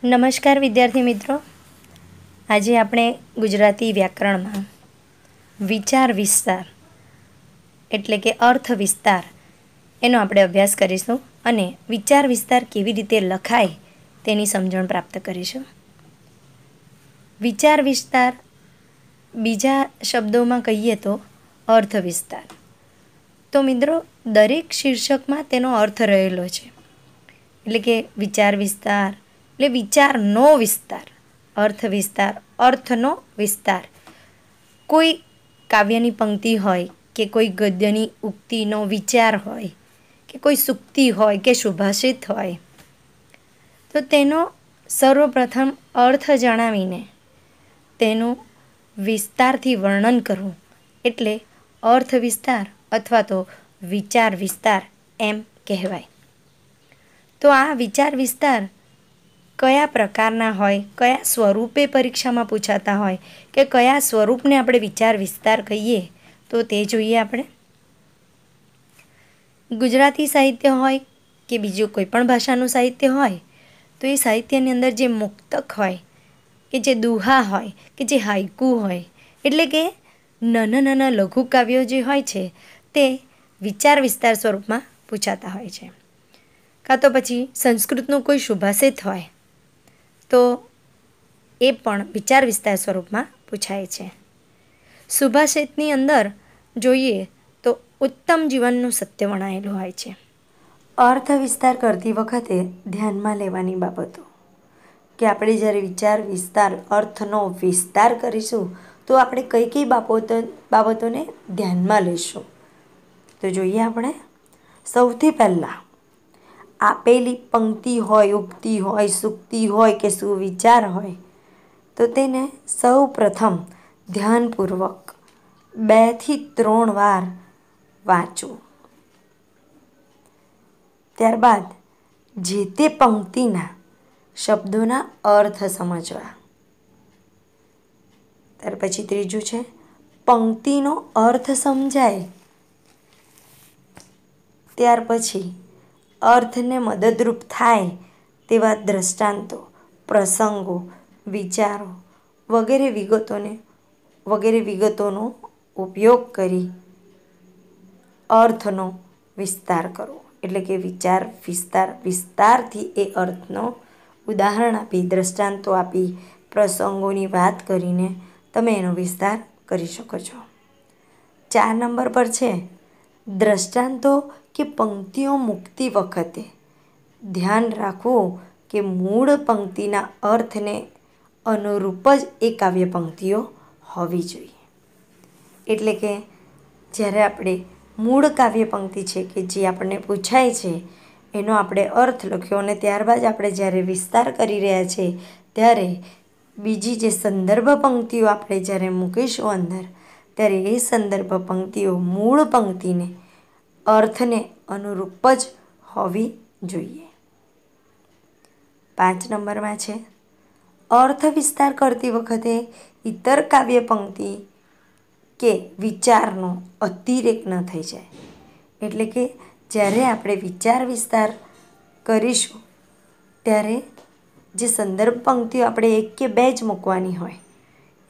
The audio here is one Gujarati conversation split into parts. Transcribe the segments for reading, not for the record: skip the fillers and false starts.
નમસ્કાર વિદ્યાર્થી મિત્રો, આજે આપણે ગુજરાતી વ્યાકરણમાં વિચાર વિસ્તાર એટલે કે અર્થ વિસ્તાર એનો આપણે અભ્યાસ કરીશું અને વિચાર વિસ્તાર કેવી રીતે લખાય તેની સમજણ પ્રાપ્ત કરીશું. વિચાર વિસ્તાર બીજા શબ્દોમાં કહીએ તો અર્થ વિસ્તાર. તો મિત્રો, દરેક શીર્ષકમાં તેનો અર્થ રહેલો છે. એટલે કે વિચાર વિસ્તાર એટલે વિચારનો વિસ્તાર, અર્થ વિસ્તાર, અર્થનો વિસ્તાર. કોઈ કાવ્યની પંક્તિ હોય કે કોઈ ગદ્યની ઉક્તિનો વિચાર હોય કે કોઈ સૂક્તિ હોય કે સુભાષિત હોય, તો તેનો સર્વપ્રથમ અર્થ જણાવીને તેનું વિસ્તારથી વર્ણન કરવું એટલે અર્થ વિસ્તાર અથવા તો વિચાર વિસ્તાર એમ કહેવાય. તો આ વિચાર વિસ્તાર કયા પ્રકારના હોય, કયા સ્વરૂપે પરીક્ષામાં પૂછાતા હોય કે કયા સ્વરૂપને આપણે વિચાર વિસ્તાર કહીએ, તો તે જોઈએ આપણે. ગુજરાતી સાહિત્ય હોય કે બીજું કોઈ પણ ભાષાનું સાહિત્ય હોય, તો એ સાહિત્યની અંદર જે મુક્તક હોય કે જે દુહા હોય કે જે હાઈકુ હોય, એટલે કે નાના નાના લઘુ કાવ્યો જે હોય છે તે વિચાર વિસ્તાર સ્વરૂપમાં પૂછાતા હોય છે. કાં તો પછી સંસ્કૃતનું કોઈ સુભાષિત હોય તો એ પણ વિચાર વિસ્તાર સ્વરૂપમાં પૂછાય છે. સુભાષિતની અંદર જોઈએ તો ઉત્તમ જીવનનું સત્ય વણાયેલું હોય છે. અર્થ વિસ્તાર કરતી વખતે ધ્યાનમાં લેવાની બાબતો કે આપણે જ્યારે વિચાર વિસ્તાર અર્થનો વિસ્તાર કરીશું તો આપણે કઈ કઈ બાબતોને ધ્યાનમાં લઈશું, તો જોઈએ આપણે. સૌથી પહેલાં આપેલી પંક્તિ હોય, ઉક્તિ હોય, સૂક્તિ હોય કે સુવિચાર હોય, તો તેને સૌ પ્રથમ ધ્યાનપૂર્વક 2 થી 3 વાર વાંચવું. ત્યારબાદ જે તે પંક્તિના શબ્દોના અર્થ સમજવા. ત્યાર પછી ત્રીજું છે પંક્તિનો અર્થ સમજાય ત્યાર પછી અર્થને મદદરૂપ થાય તેવા દ્રષ્ટાંતો, પ્રસંગો, વિચારો વગેરે વિગતોનો ઉપયોગ કરી અર્થનો વિસ્તાર કરવો. એટલે કે વિચાર વિસ્તારથી એ અર્થનો ઉદાહરણ આપી, દ્રષ્ટાંતો આપી, પ્રસંગોની વાત કરીને તમે એનો વિસ્તાર કરી શકો છો. 4 નંબર પર છે દ્રષ્ટાંતો કે પંક્તિઓ મૂકતી વખતે ધ્યાન રાખવું કે મૂળ પંક્તિના અર્થને અનુરૂપ જ એ કાવ્ય પંક્તિઓ હોવી જોઈએ. એટલે કે જ્યારે આપણે મૂળ કાવ્ય પંક્તિ છે કે જે આપણને પૂછાય છે એનો આપણે અર્થ લખ્યો અને ત્યારબાદ આપણે જ્યારે વિસ્તાર કરી રહ્યા છીએ ત્યારે બીજી જે સંદર્ભ પંક્તિઓ આપણે જ્યારે મૂકીશું અંદર, ત્યારે એ સંદર્ભ પંક્તિઓ મૂળ પંક્તિને અર્થને અનુરૂપ જ હોવી જોઈએ. 5 નંબરમાં છે અર્થ વિસ્તાર કરતી વખતે ઇતર કાવ્ય પંક્તિ કે વિચારનો અતિરેક ન થઈ જાય. એટલે કે જ્યારે આપણે વિચાર વિસ્તાર કરીશું ત્યારે જે સંદર્ભ પંક્તિઓ આપણે 1 કે 2 જ મૂકવાની હોય,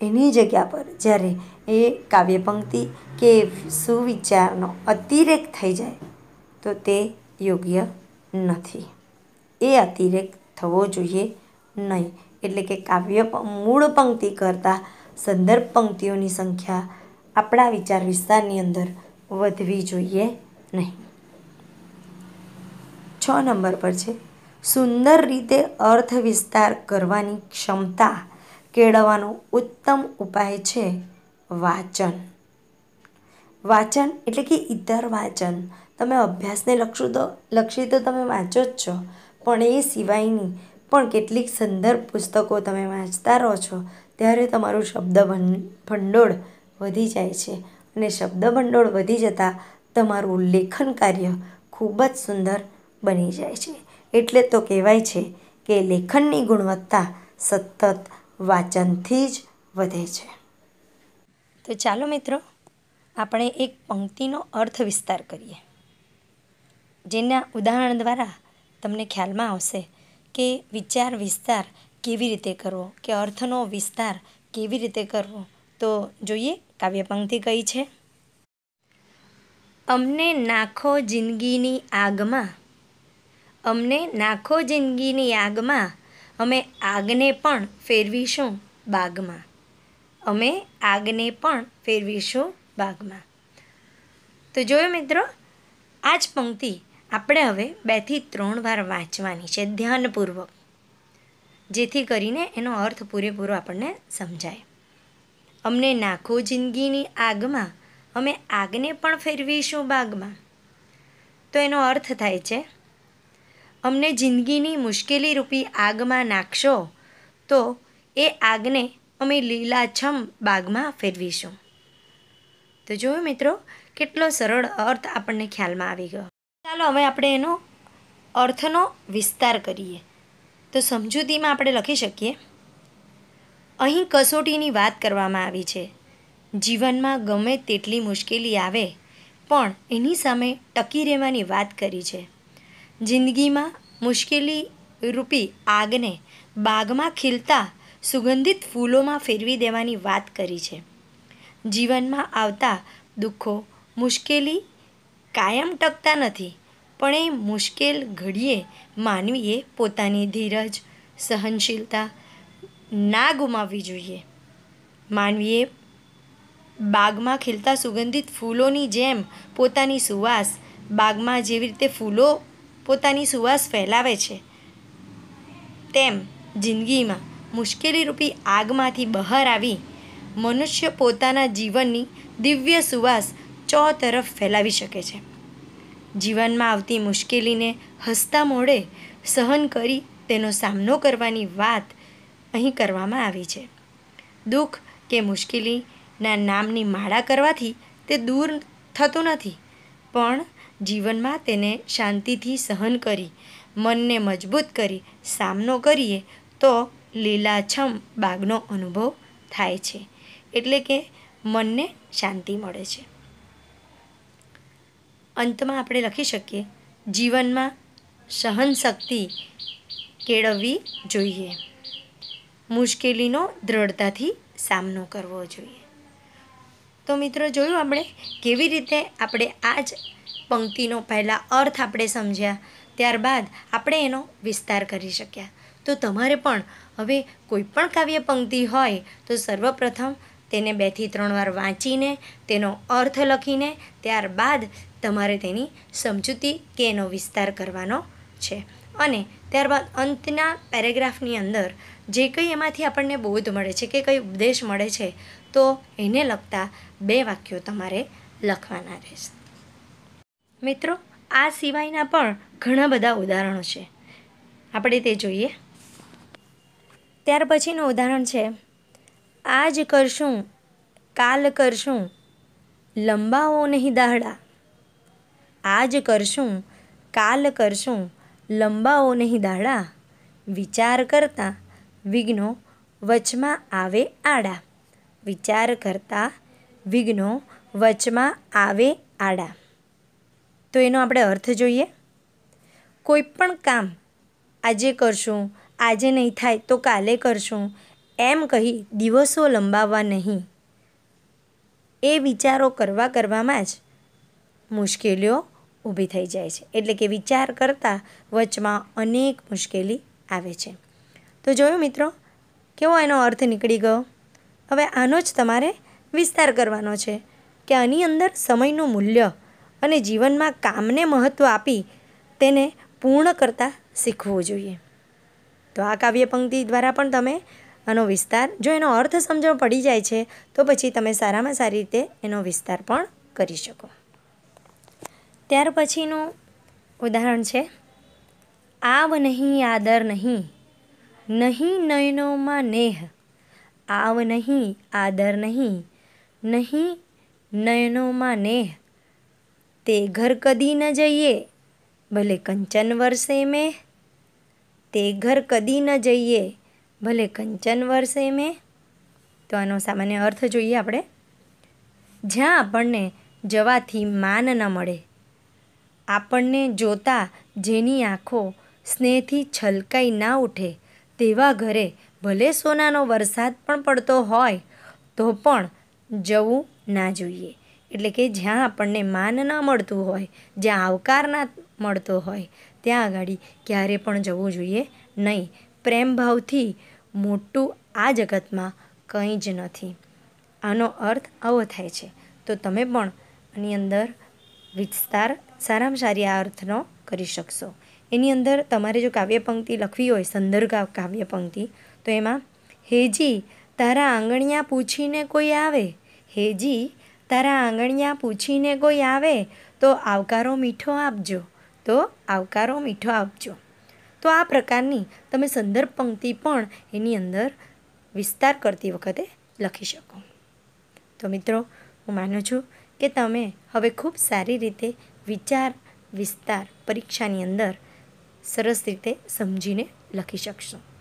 એની જગ્યા પર જ્યારે એ કાવ્ય પંક્તિ કે સુવિચારનો અતિરેક થઈ જાય તો તે યોગ્ય નથી. એ અતિરેક થવો જોઈએ નહીં. એટલે કે મૂળ પંક્તિ કરતાં સંદર્ભ પંક્તિઓની સંખ્યા આપણા વિચાર વિસ્તારની અંદર વધવી જોઈએ નહીં. 6 નંબર પર છે સુંદર રીતે અર્થ વિસ્તાર કરવાની ક્ષમતા કેળવવાનો ઉત્તમ ઉપાય છે વાંચન. વાંચન એટલે કે ઇતર વાંચન. તમે અભ્યાસને લક્ષી તો તમે વાંચો જ છો, પણ એ સિવાયની પણ કેટલીક સંદર્ભ પુસ્તકો તમે વાંચતા રહો છો ત્યારે તમારું શબ્દ ભંડોળ વધી જાય છે અને શબ્દ ભંડોળ વધી જતાં તમારું લેખન કાર્ય ખૂબ જ સુંદર બની જાય છે. એટલે તો કહેવાય છે કે લેખનની ગુણવત્તા સતત વાંચનથી જ વધે છે. તો ચાલો મિત્રો, આપણે એક પંક્તિનો અર્થ વિસ્તાર કરીએ, જેના ઉદાહરણ દ્વારા તમને ખ્યાલમાં આવશે કે વિચાર વિસ્તાર કેવી રીતે કરવો, કે અર્થનો વિસ્તાર કેવી રીતે કરવો. તો જોઈએ કાવ્ય પંક્તિ કઈ છે. અમને નાખો જિંદગીની આગમાં, અમને નાખો જિંદગીની આગમાં, અમે આગને પણ ફેરવીશું બાગમાં, અમે આગને પણ ફેરવીશું બાગમાં. તો જોયું મિત્રો, આ જ પંક્તિ આપણે હવે 2 થી 3 વાર વાંચવાની છે ધ્યાનપૂર્વક, જેથી કરીને એનો અર્થ પૂરેપૂરો આપણને સમજાય. અમને નાખો જિંદગીની આગમાં, અમે આગને પણ ફેરવીશું બાગમાં. તો એનો અર્થ થાય છે, અમને જિંદગીની મુશ્કેલી રૂપી આગમાં નાખશો તો એ આગને અમે લીલાછમ બાગમાં ફેરવીશું. તો જોયું મિત્રો, કેટલો સરળ અર્થ આપણને ખ્યાલમાં આવી ગયો. ચાલો હવે આપણે એનો અર્થનો વિસ્તાર કરીએ. તો સમજૂતીમાં આપણે લખી શકીએ, અહીં કસોટીની વાત કરવામાં આવી છે. જીવનમાં ગમે તેટલી મુશ્કેલી આવે પણ એની સામે ટકી રહેવાની વાત કરી છે. જિંદગીમાં મુશ્કેલી રૂપી આગને બાગમાં ખીલતા સુગંધિત ફૂલોમાં ફેરવી દેવાની વાત કરી છે. જીવનમાં આવતા દુઃખો, મુશ્કેલી કાયમ ટકતા નથી, પણ એ મુશ્કેલ ઘડીએ માનવીએ પોતાની ધીરજ, સહનશીલતા ના ગુમાવવી જોઈએ. માનવીએ બાગમાં ખીલતા સુગંધિત ફૂલોની જેમ પોતાની સુવાસ, બાગમાં જેવી રીતે ફૂલો પોતાની સુવાસ ફેલાવે છે, તેમ જિંદગીમાં મુશ્કેલી રૂપી આગમાંથી બહાર આવી મનુષ્ય પોતાના જીવનની દિવ્ય સુવાસ ચોતરફ ફેલાવી શકે છે. જીવનમાં આવતી મુશ્કેલીને હસતા મોઢે સહન કરી તેનો સામનો કરવાની વાત અહીં કરવામાં આવી છે. દુઃખ કે મુશ્કેલીના નામની માળા કરવાથી તે દૂર થતું નથી, પણ જીવનમાં તેને શાંતિથી સહન કરી, મનને મજબૂત કરી સામનો કરીએ તો લીલાછમ બાગનો અનુભવ થાય છે. એટલે કે મનને શાંતિ મળે છે. અંતમાં આપણે લખી શકીએ, જીવનમાં સહનશક્તિ કેળવવી જોઈએ, મુશ્કેલીનો દ્રઢતાથી સામનો કરવો જોઈએ. તો મિત્રો, જોયું આપણે કેવી રીતે આપણે આ જ પંક્તિનો પહેલાં અર્થ આપણે સમજ્યા, ત્યારબાદ આપણે એનો વિસ્તાર કરી શક્યા. તો તમારે પણ હવે કોઈ પણ કાવ્ય પંક્તિ હોય તો સર્વપ્રથમ તેને 2 થી 3 વાર વાંચીને તેનો અર્થ લખીને ત્યારબાદ તમારે તેની સમજૂતી કે એનો વિસ્તાર કરવાનો છે. અને ત્યારબાદ અંતના પેરેગ્રાફની અંદર જે કંઈ એમાંથી આપણને બોધ મળે છે કે કંઈ ઉપદેશ મળે છે, તો એને લગતા 2 વાક્યો તમારે લખવાના રહેશે. મિત્રો, આ સિવાયના પણ ઘણા બધા ઉદાહરણો છે, આપણે તે જોઈએ. ત્યાર પછીનું ઉદાહરણ છે, આજ કરશું કાલ કરશું લંબાવો નહીં દાહડા, આજ કરશું કાલ કરશું લંબાવો નહીં દાહડા, વિચાર કરતા વિઘ્નો વચમાં આવે આડા, વિચાર કરતા વિઘ્નો વચમાં આવે આડા. તો એનો આપણે અર્થ જોઈએ. કોઈ પણ કામ આજે કરશું, આજે નહીં થાય તો કાલે કરશું એમ કહી દિવસો લંબાવવા નહીં. એ વિચારો કરવામાં જ મુશ્કેલીઓ ઊભી થઈ જાય છે. એટલે કે વિચાર કરતાં વચમાં અનેક મુશ્કેલી આવે છે. તો જોયું મિત્રો, કેવો એનો અર્થ નીકળી ગયો. હવે આનો જ તમારે વિસ્તાર કરવાનો છે કે આની અંદર સમયનું મૂલ્ય અને જીવનમાં કામને મહત્ત્વ આપી તેને પૂર્ણ કરતાં શીખવું જોઈએ. તો આ કાવ્ય પંક્તિ દ્વારા પણ તમે આનો વિસ્તાર, જો એનો અર્થ સમજણ પડી જાય છે તો પછી તમે સારામાં સારી રીતે એનો વિસ્તાર પણ કરી શકો. ત્યાર પછીનું ઉદાહરણ છે, આવ નહીં આદર નહીં, નહીં નયનોમાં નેહ, આવ નહીં આદર નહીં, નહીં નયનોમાં નેહ, તે ઘર કદી ન જઈએ ભલે કંચન વરસે મેહ, તે ઘર કદી ન જઈએ ભલે કંચન વરસે મેં. તો આનો સામાન્ય અર્થ જોઈએ આપણે. જ્યાં આપણને જવાથી માન ન મળે, આપણને જોતા જેની આંખો સ્નેહથી છલકાઈ ના ઉઠે તેવા ઘરે ભલે સોનાનો વરસાદ પણ પડતો હોય તો પણ જવું ના જોઈએ. એટલે કે જ્યાં આપણને માન ન મળતું હોય, જ્યાં આવકાર ના મળતો હોય ત્યાં આગળ ક્યારે પણ જવું જોઈએ નહીં. પ્રેમ ભાવથી મોટું આ જગતમાં કંઈ જ નથી. આનો અર્થ આવો થાય છે. તો તમે પણ આની અંદર વિસ્તાર સારામાં સારી આ અર્થનો કરી શકશો. એની અંદર તમારે જો કાવ્ય પંક્તિ લખવી હોય, સંદર્ભ કાવ્ય પંક્તિ, તો એમાં હેજી તારા આંગણિયા પૂછીને કોઈ આવે, હેજી તારા આંગણિયા પૂછીને કોઈ આવે તો આવકારો મીઠો આપજો, તો આવકારો મીઠો આપજો. તો આ પ્રકારની તમે સંદર્ભ પંક્તિ પણ એની અંદર વિસ્તાર કરતી વખતે લખી શકો. તો મિત્રો, હું માનું છું કે તમે હવે ખૂબ સારી રીતે વિચાર વિસ્તાર પરીક્ષાની અંદર સરસ રીતે સમજીને લખી શકશો.